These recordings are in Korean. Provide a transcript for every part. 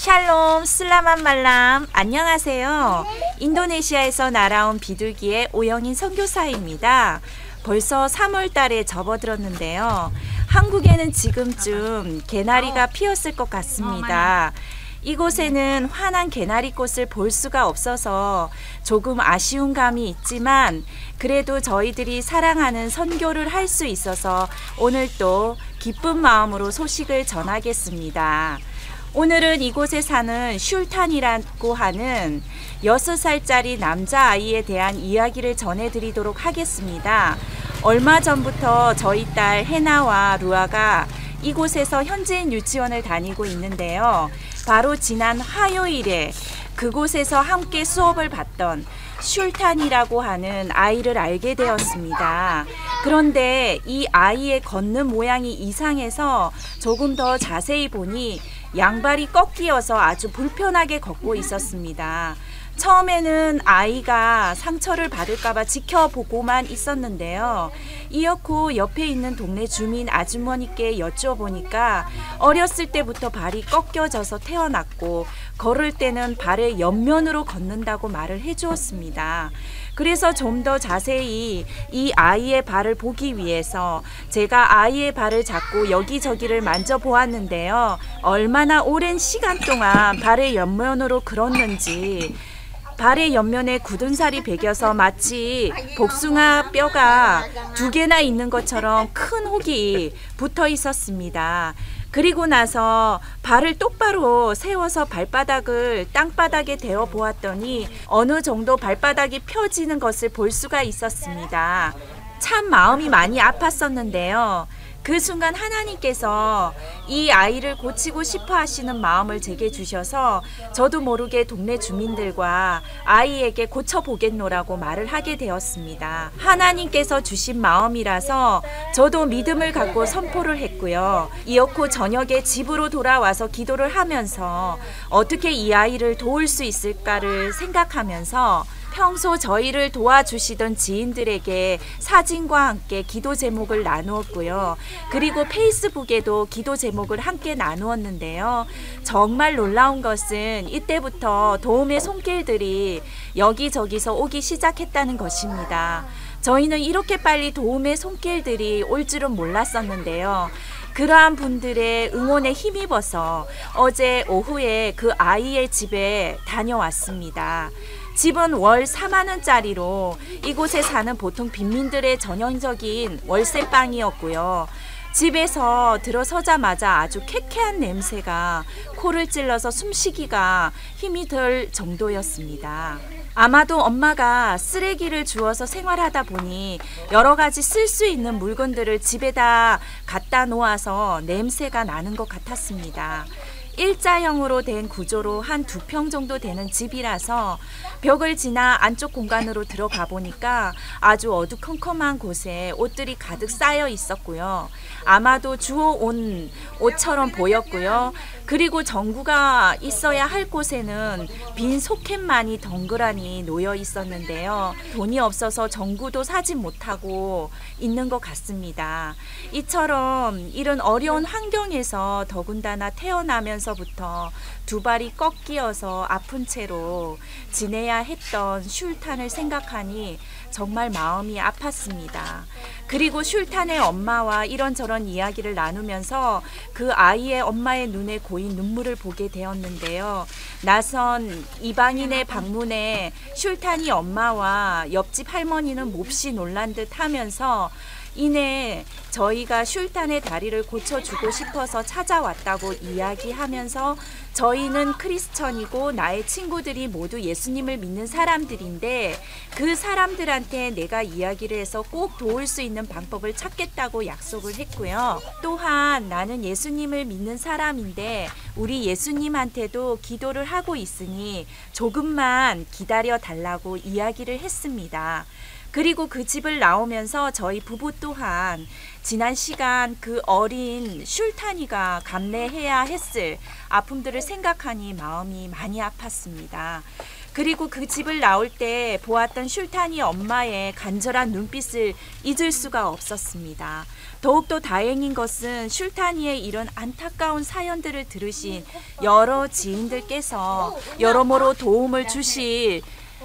샬롬, 슬라만 말람, 안녕하세요. 인도네시아에서 날아온 비둘기의 오영인 선교사입니다. 벌써 3월 달에 접어들었는데요. 한국에는 지금쯤 개나리가 피었을 것 같습니다. 이곳에는 환한 개나리꽃을 볼 수가 없어서 조금 아쉬운 감이 있지만 그래도 저희들이 사랑하는 선교를 할 수 있어서 오늘 또 기쁜 마음으로 소식을 전하겠습니다. 오늘은 이곳에 사는 슐탄이라고 하는 6살짜리 남자아이에 대한 이야기를 전해드리도록 하겠습니다. 얼마 전부터 저희 딸 해나와 루아가 이곳에서 현지인 유치원을 다니고 있는데요. 바로 지난 화요일에 그곳에서 함께 수업을 받던 슐탄이라고 하는 아이를 알게 되었습니다. 그런데 이 아이의 걷는 모양이 이상해서 조금 더 자세히 보니 양발이 꺾이어서 아주 불편하게 걷고 있었습니다. 처음에는 아이가 상처를 받을까봐 지켜보고만 있었는데요. 이어코 옆에 있는 동네 주민 아주머니께 여쭈어보니까 어렸을 때부터 발이 꺾여져서 태어났고 걸을 때는 발의 옆면으로 걷는다고 말을 해주었습니다. 그래서 좀 더 자세히 이 아이의 발을 보기 위해서 제가 아이의 발을 잡고 여기저기를 만져보았는데요. 얼마나 오랜 시간 동안 발의 옆면으로 걸었는지 발의 옆면에 굳은 살이 배겨서 마치 복숭아 뼈가 2개나 있는 것처럼 큰 혹이 붙어 있었습니다. 그리고 나서 발을 똑바로 세워서 발바닥을 땅바닥에 대어 보았더니 어느 정도 발바닥이 펴지는 것을 볼 수가 있었습니다. 참 마음이 많이 아팠었는데요. 그 순간 하나님께서 이 아이를 고치고 싶어 하시는 마음을 제게 주셔서 저도 모르게 동네 주민들과 아이에게 고쳐보겠노라고 말을 하게 되었습니다. 하나님께서 주신 마음이라서 저도 믿음을 갖고 선포를 했고요. 이어코 저녁에 집으로 돌아와서 기도를 하면서 어떻게 이 아이를 도울 수 있을까를 생각하면서 평소 저희를 도와주시던 지인들에게 사진과 함께 기도 제목을 나누었고요. 그리고 페이스북에도 기도 제목을 함께 나누었는데요. 정말 놀라운 것은 이때부터 도움의 손길들이 여기저기서 오기 시작했다는 것입니다. 저희는 이렇게 빨리 도움의 손길들이 올 줄은 몰랐었는데요. 그러한 분들의 응원에 힘입어서 어제 오후에 그 아이의 집에 다녀왔습니다. 집은 월 4만 원짜리로 이곳에 사는 보통 빈민들의 전형적인 월세방이었고요. 집에서 들어서자마자 아주 쾌쾌한 냄새가 코를 찔러서 숨쉬기가 힘이 들 정도였습니다. 아마도 엄마가 쓰레기를 주워서 생활하다 보니 여러 가지 쓸 수 있는 물건들을 집에다 갖다 놓아서 냄새가 나는 것 같았습니다. 일자형으로 된 구조로 한 2평 정도 되는 집이라서 벽을 지나 안쪽 공간으로 들어가 보니까 아주 어두컴컴한 곳에 옷들이 가득 쌓여 있었고요. 아마도 주워온 옷처럼 보였고요. 그리고 전구가 있어야 할 곳에는 빈 소켓만이 덩그러니 놓여 있었는데요. 돈이 없어서 전구도 사지 못하고 있는 것 같습니다. 이처럼 이런 어려운 환경에서 더군다나 태어나면서부터 2발이 꺾이어서 아픈 채로 지내야 했던 슐탄을 생각하니 정말 마음이 아팠습니다. 그리고 슐탄의 엄마와 이런저런 이야기를 나누면서 그 아이의 엄마의 눈에 고인 눈물을 보게 되었는데요. 낯선 이방인의 방문에 슐탄이 엄마와 옆집 할머니는 몹시 놀란 듯 하면서 이내 저희가 슐탄의 다리를 고쳐주고 싶어서 찾아왔다고 이야기하면서 저희는 크리스천이고 나의 친구들이 모두 예수님을 믿는 사람들인데 그 사람들한테 내가 이야기를 해서 꼭 도울 수 있는 방법을 찾겠다고 약속을 했고요. 또한 나는 예수님을 믿는 사람인데 우리 예수님한테도 기도를 하고 있으니 조금만 기다려 달라고 이야기를 했습니다. 그리고 그 집을 나오면서 저희 부부 또한 지난 시간 그 어린 슐탄이가 감내해야 했을 아픔들을 생각하니 마음이 많이 아팠습니다. 그리고 그 집을 나올 때 보았던 슐타니 엄마의 간절한 눈빛을 잊을 수가 없었습니다. 더욱더 다행인 것은 슐타니의 이런 안타까운 사연들을 들으신 여러 지인들께서 여러모로 도움을 주실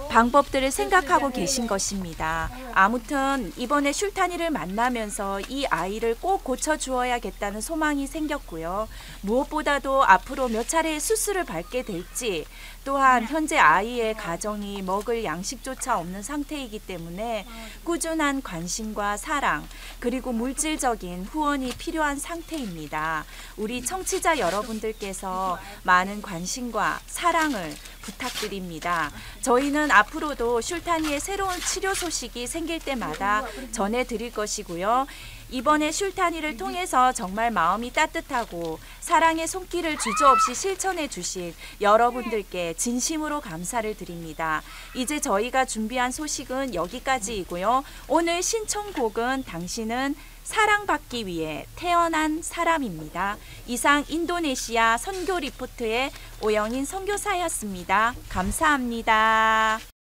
방법들을 생각하고 계신 것입니다. 아무튼 이번에 슐타니를 만나면서 이 아이를 꼭 고쳐주어야겠다는 소망이 생겼고요. 무엇보다도 앞으로 몇 차례의 수술을 밟게 될지, 또한 현재 아이의 가정이 먹을 양식조차 없는 상태이기 때문에 꾸준한 관심과 사랑, 그리고 물질적인 후원이 필요한 상태입니다. 우리 청취자 여러분들께서 많은 관심과 사랑을 부탁드립니다. 저희는 앞으로도 슐타니의 새로운 치료 소식이 생길 때마다 전해드릴 것이고요. 이번에 슐타니를 통해서 정말 마음이 따뜻하고 사랑의 손길을 주저없이 실천해 주신 여러분들께 진심으로 감사를 드립니다. 이제 저희가 준비한 소식은 여기까지이고요. 오늘 신청곡은 당신은 사랑받기 위해 태어난 사람입니다. 이상 인도네시아 선교 리포트의 오영인 선교사였습니다. 감사합니다.